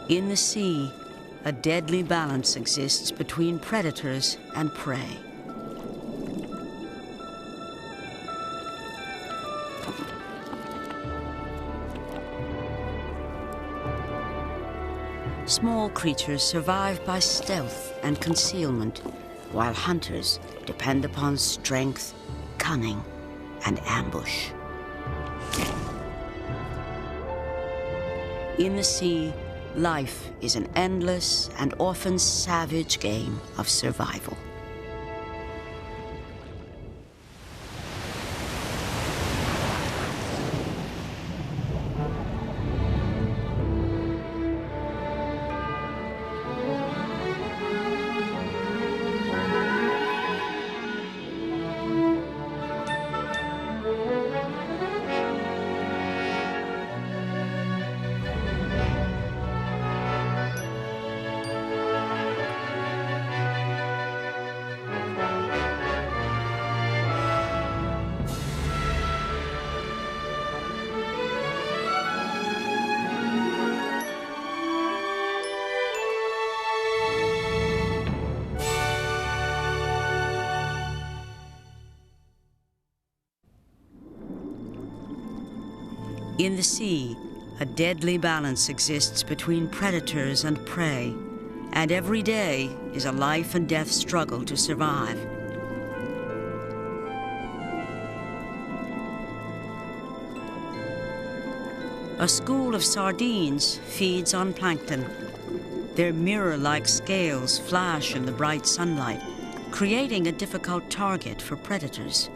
In the sea, a deadly balance exists between predators and prey. Small creatures survive by stealth and concealment, while hunters depend upon strength, cunning, and ambush. In the sea, life is an endless and often savage game of survival. In the sea, a deadly balance exists between predators and prey, and every day is a life and death struggle to survive. A school of sardines feeds on plankton. Their mirror-like scales flash in the bright sunlight, creating a difficult target for predators.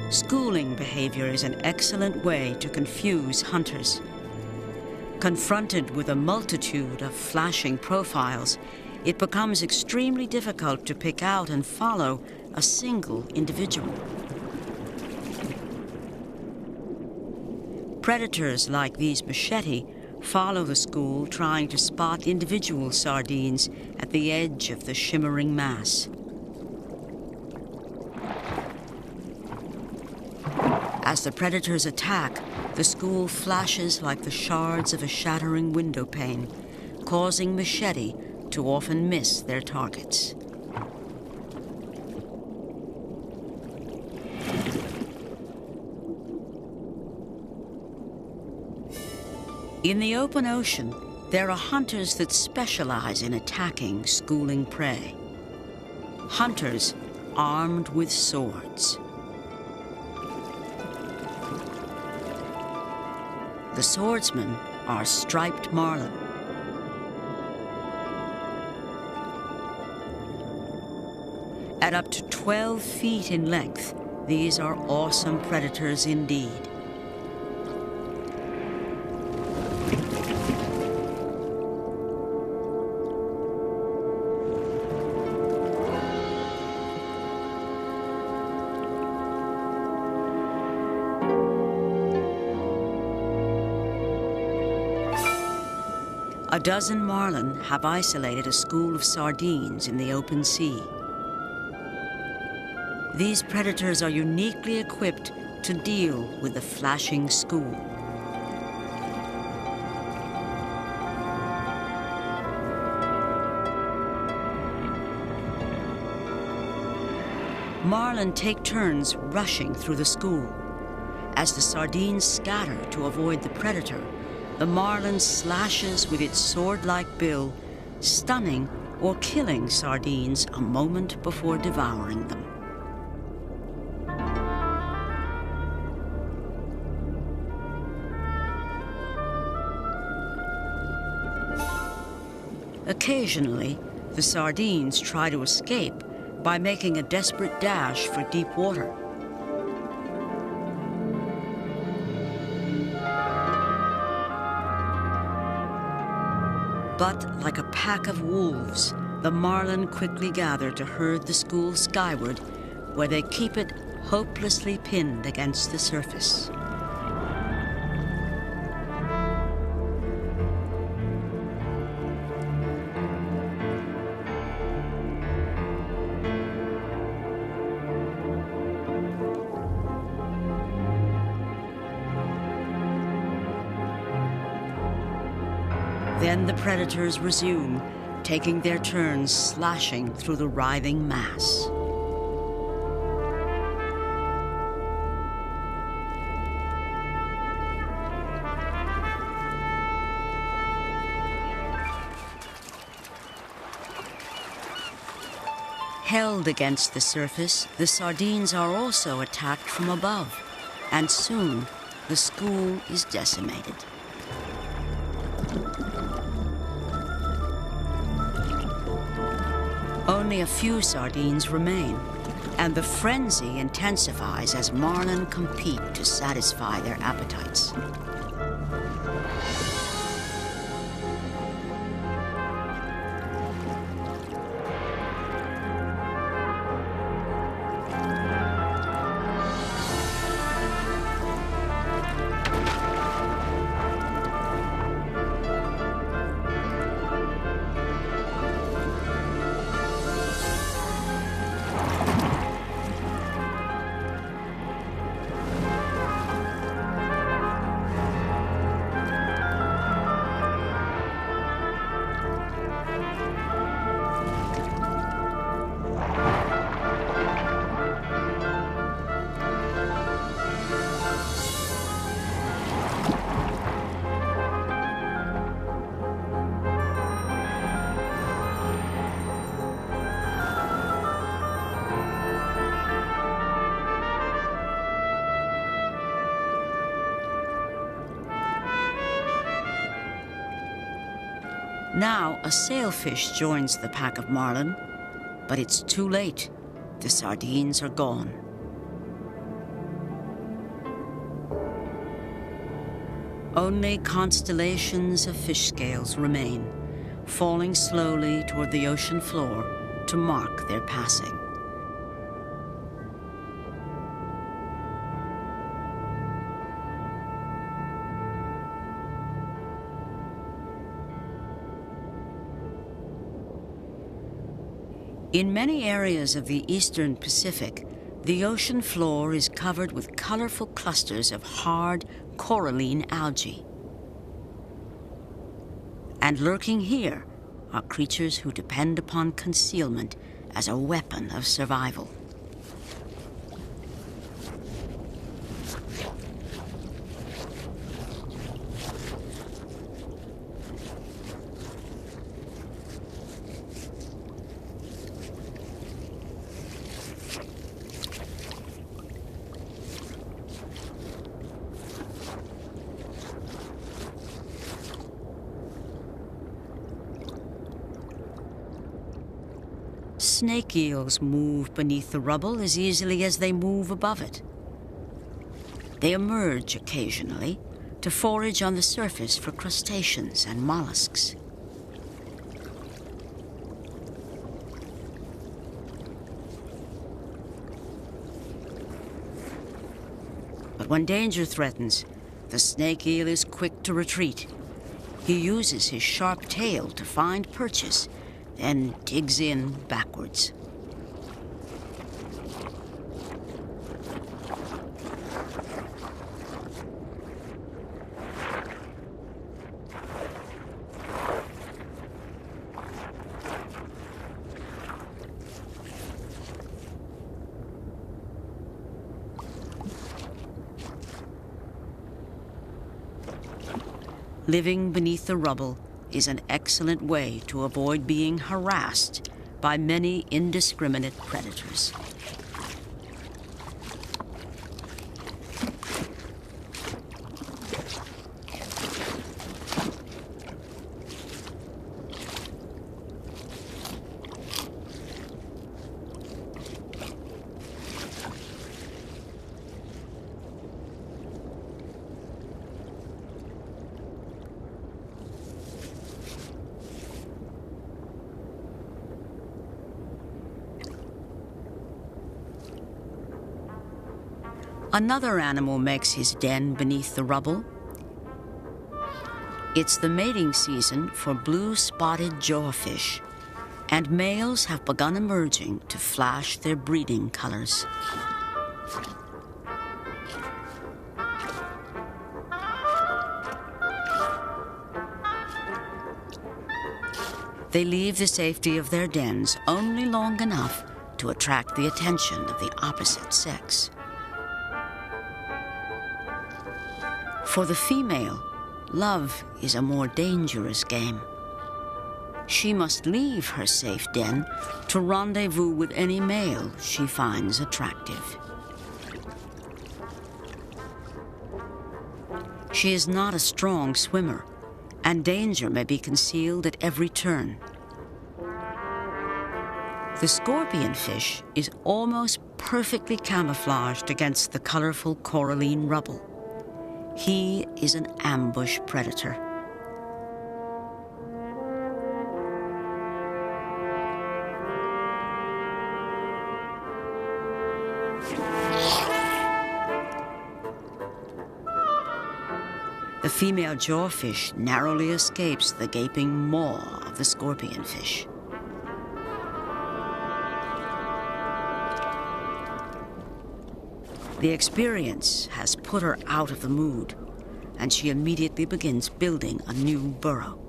Schooling behavior is an excellent way to confuse hunters. Confronted with a multitude of flashing profiles, it becomes extremely difficult to pick out and follow a single individual. Predators like these machete follow the school, trying to spot individual sardines at the edge of the shimmering mass. As the predators attack, the school flashes like the shards of a shattering window pane, causing machete to often miss their targets. In the open ocean, there are hunters that specialize in attacking schooling prey. Hunters armed with swords. The swordsmen are striped marlin. At up to 12 feet in length, these are awesome predators indeed. A dozen marlin have isolated a school of sardines in the open sea. These predators are uniquely equipped to deal with the flashing school. Marlin take turns rushing through the school. As the sardines scatter to avoid the predator, the marlin slashes with its sword-like bill, stunning or killing sardines a moment before devouring them. Occasionally, the sardines try to escape, by making a desperate dash for deep water. But like a pack of wolves, the marlin quickly gather to herd the school skyward, where they keep it hopelessly pinned against the surface. Then the predators resume, taking their turns slashing through the writhing mass. Held against the surface, the sardines are also attacked from above, and soon the school is decimated. Only a few sardines remain, and the frenzy intensifies as marlin compete to satisfy their appetites. Now a sailfish joins the pack of marlin, but it's too late. The sardines are gone. Only constellations of fish scales remain, falling slowly toward the ocean floor to mark their passing. In many areas of the eastern Pacific, the ocean floor is covered with colorful clusters of hard, coralline algae. And lurking here are creatures who depend upon concealment as a weapon of survival. Snake eels move beneath the rubble as easily as they move above it. They emerge occasionally to forage on the surface for crustaceans and mollusks. But when danger threatens, the snake eel is quick to retreat. He uses his sharp tail to find perches, then digs in backwards. Living beneath the rubble is an excellent way to avoid being harassed by many indiscriminate predators. Another animal makes his den beneath the rubble. It's the mating season for blue-spotted jawfish, and males have begun emerging to flash their breeding colors. They leave the safety of their dens only long enough to attract the attention of the opposite sex. For the female, love is a more dangerous game. She must leave her safe den to rendezvous with any male she finds attractive. She is not a strong swimmer, and danger may be concealed at every turn. The scorpion fish is almost perfectly camouflaged against the colorful coralline rubble. He is an ambush predator. The female jawfish narrowly escapes the gaping maw of the scorpionfish. The experience has put her out of the mood, and she immediately begins building a new burrow.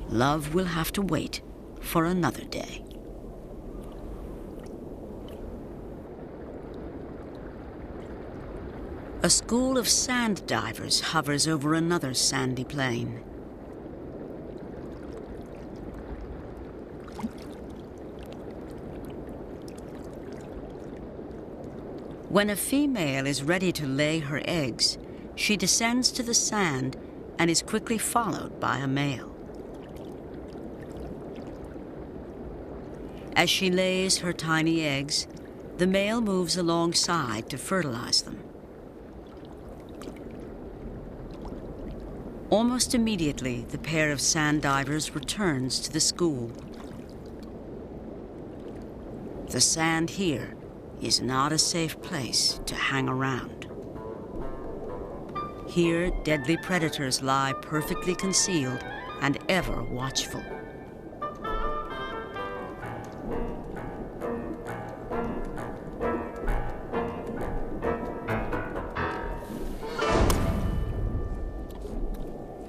Love will have to wait for another day. A school of sand divers hovers over another sandy plain. When a female is ready to lay her eggs, she descends to the sand and is quickly followed by a male. As she lays her tiny eggs, the male moves alongside to fertilize them. Almost immediately, the pair of sand divers returns to the school. The sand here is not a safe place to hang around. Here, deadly predators lie perfectly concealed and ever watchful.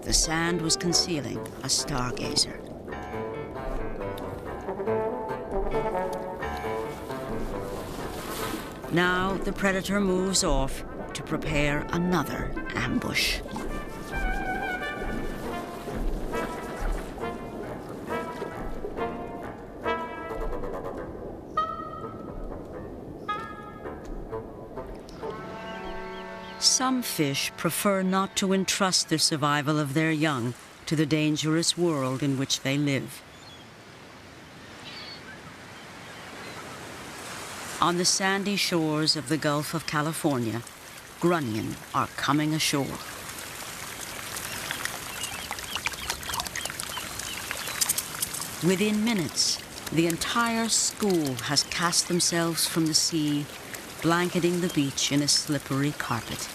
The sand was concealing a stargazer. Now the predator moves off to prepare another ambush. Some fish prefer not to entrust the survival of their young to the dangerous world in which they live. On the sandy shores of the Gulf of California, grunion are coming ashore. Within minutes, the entire school has cast themselves from the sea, blanketing the beach in a slippery carpet.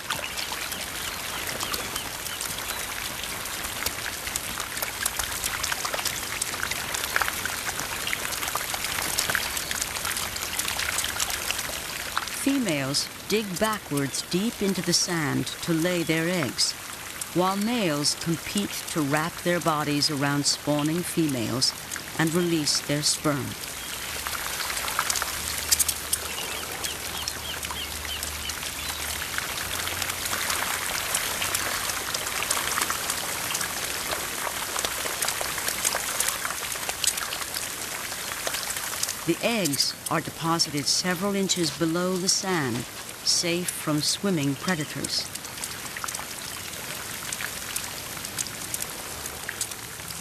Females dig backwards deep into the sand to lay their eggs, while males compete to wrap their bodies around spawning females and release their sperm. The eggs are deposited several inches below the sand, safe from swimming predators.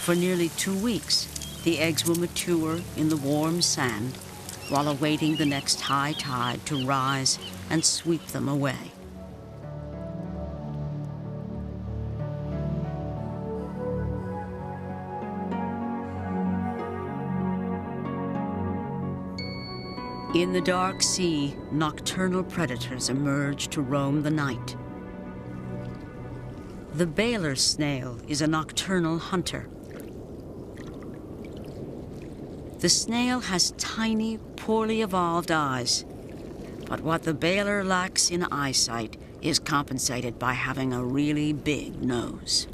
For nearly 2 weeks, the eggs will mature in the warm sand while awaiting the next high tide to rise and sweep them away. In the dark sea, nocturnal predators emerge to roam the night. The Baler snail is a nocturnal hunter. The snail has tiny, poorly evolved eyes, but what the Baler lacks in eyesight is compensated by having a really big nose.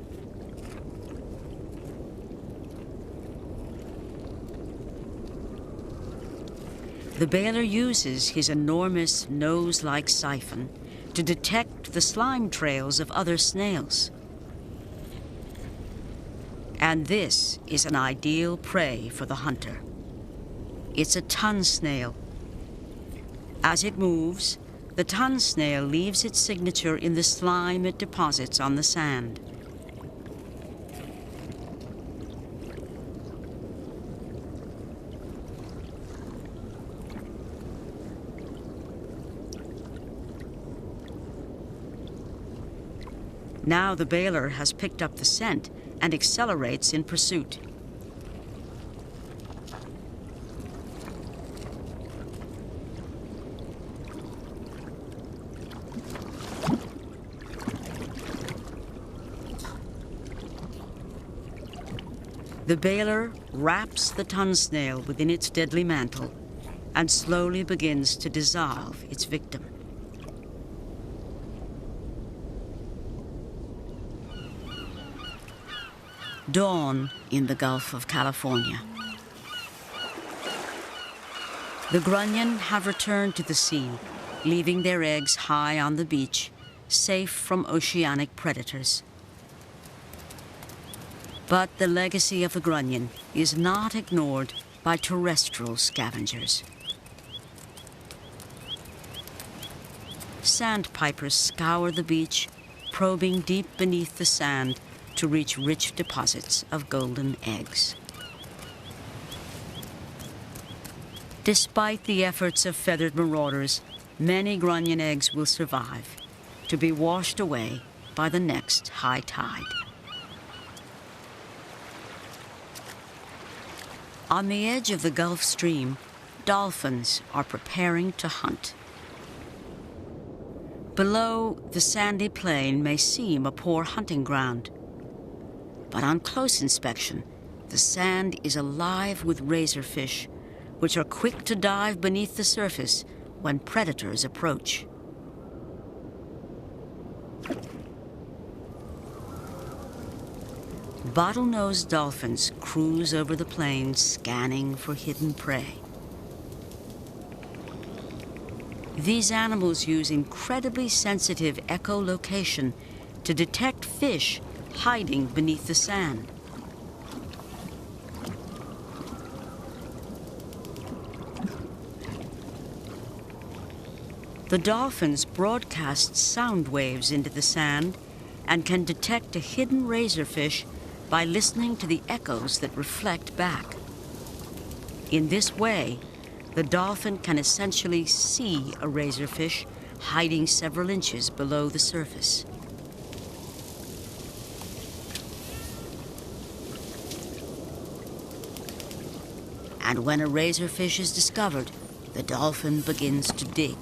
The Baler uses his enormous nose-like siphon to detect the slime trails of other snails. And this is an ideal prey for the hunter. It's a ton snail. As it moves, the ton snail leaves its signature in the slime it deposits on the sand. Now the Baler has picked up the scent and accelerates in pursuit. The Baler wraps the ton snail within its deadly mantle and slowly begins to dissolve its victim. Dawn in the Gulf of California. The grunion have returned to the sea, leaving their eggs high on the beach, safe from oceanic predators. But the legacy of the grunion is not ignored by terrestrial scavengers. Sandpipers scour the beach, probing deep beneath the sand to reach rich deposits of golden eggs. Despite the efforts of feathered marauders, many grunion eggs will survive, to be washed away by the next high tide. On the edge of the Gulf Stream, dolphins are preparing to hunt. Below, the sandy plain may seem a poor hunting ground. But on close inspection, the sand is alive with razorfish, which are quick to dive beneath the surface when predators approach. Bottlenose dolphins cruise over the plains, scanning for hidden prey. These animals use incredibly sensitive echolocation to detect fish hiding beneath the sand. The dolphins broadcast sound waves into the sand and can detect a hidden razorfish by listening to the echoes that reflect back. In this way, the dolphin can essentially see a razorfish hiding several inches below the surface. And when a razorfish is discovered, the dolphin begins to dig.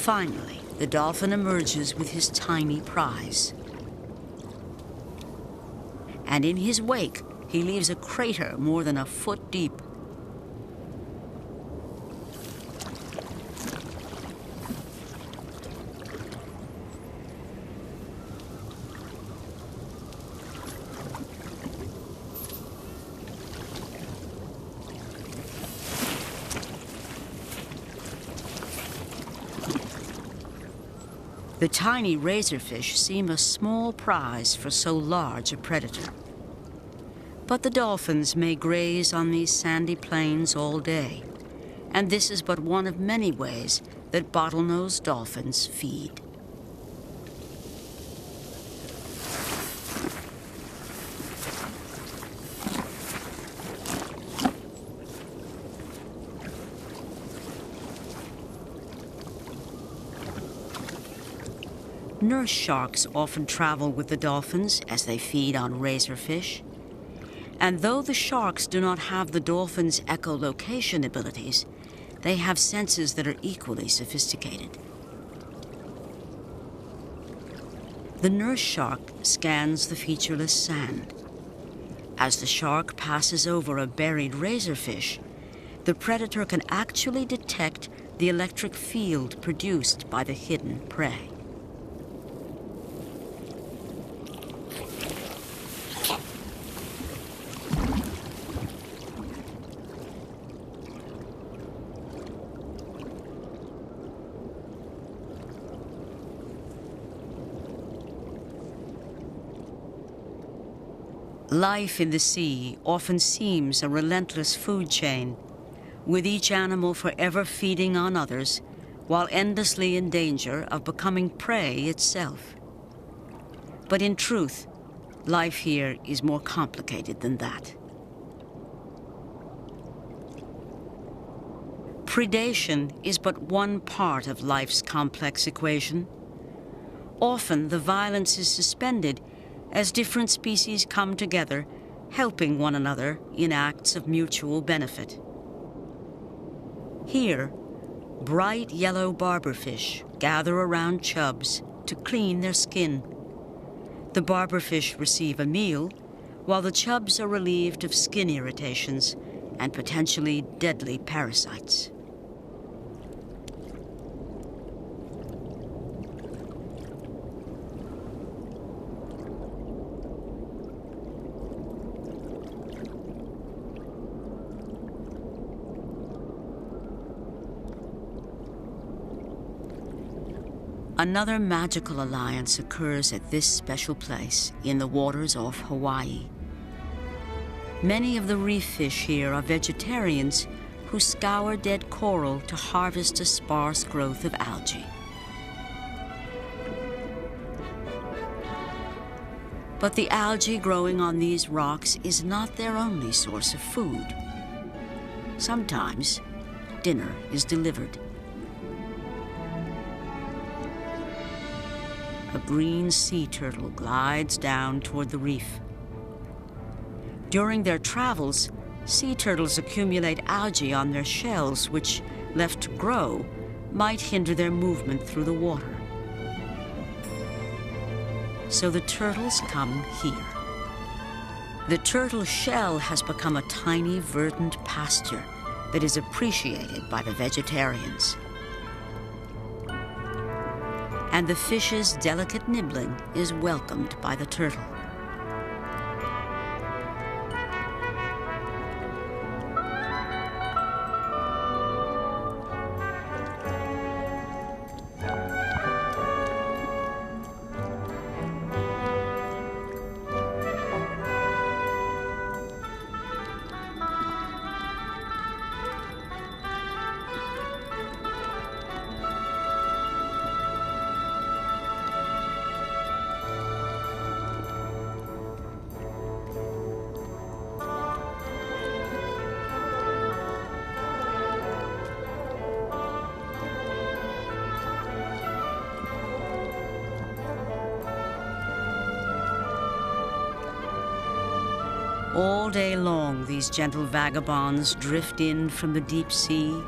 Finally, the dolphin emerges with his tiny prize. And in his wake, he leaves a crater more than a foot deep. The tiny razorfish seem a small prize for so large a predator. But the dolphins may graze on these sandy plains all day, and this is but one of many ways that bottlenose dolphins feed. Nurse sharks often travel with the dolphins as they feed on razorfish. And though the sharks do not have the dolphins' echolocation abilities, they have senses that are equally sophisticated. The nurse shark scans the featureless sand. As the shark passes over a buried razorfish, the predator can actually detect the electric field produced by the hidden prey. Life in the sea often seems a relentless food chain, with each animal forever feeding on others, while endlessly in danger of becoming prey itself. But in truth, life here is more complicated than that. Predation is but one part of life's complex equation. Often the violence is suspended as different species come together, helping one another in acts of mutual benefit. Here, bright yellow barberfish gather around chubs to clean their skin. The barberfish receive a meal, while the chubs are relieved of skin irritations and potentially deadly parasites. Another magical alliance occurs at this special place in the waters off Hawaii. Many of the reef fish here are vegetarians who scour dead coral to harvest a sparse growth of algae. But the algae growing on these rocks is not their only source of food. Sometimes, dinner is delivered. A green sea turtle glides down toward the reef. During their travels, sea turtles accumulate algae on their shells, which, left to grow, might hinder their movement through the water. So the turtles come here. The turtle shell has become a tiny verdant pasture that is appreciated by the vegetarians. And the fish's delicate nibbling is welcomed by the turtle. All day long, these gentle vagabonds drift in from the deep sea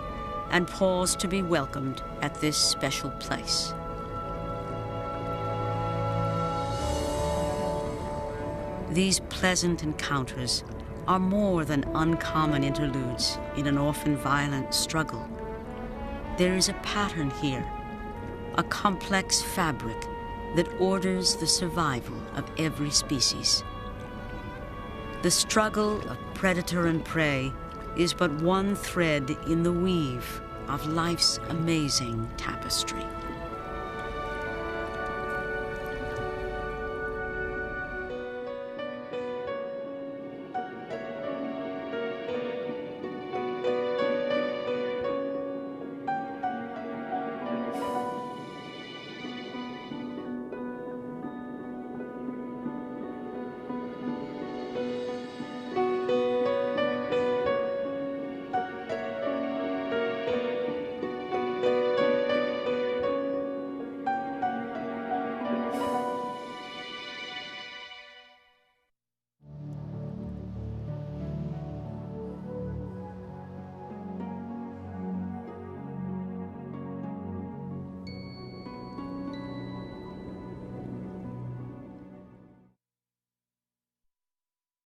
and pause to be welcomed at this special place. These pleasant encounters are more than uncommon interludes in an often violent struggle. There is a pattern here, a complex fabric that orders the survival of every species. The struggle of predator and prey is but one thread in the weave of life's amazing tapestry.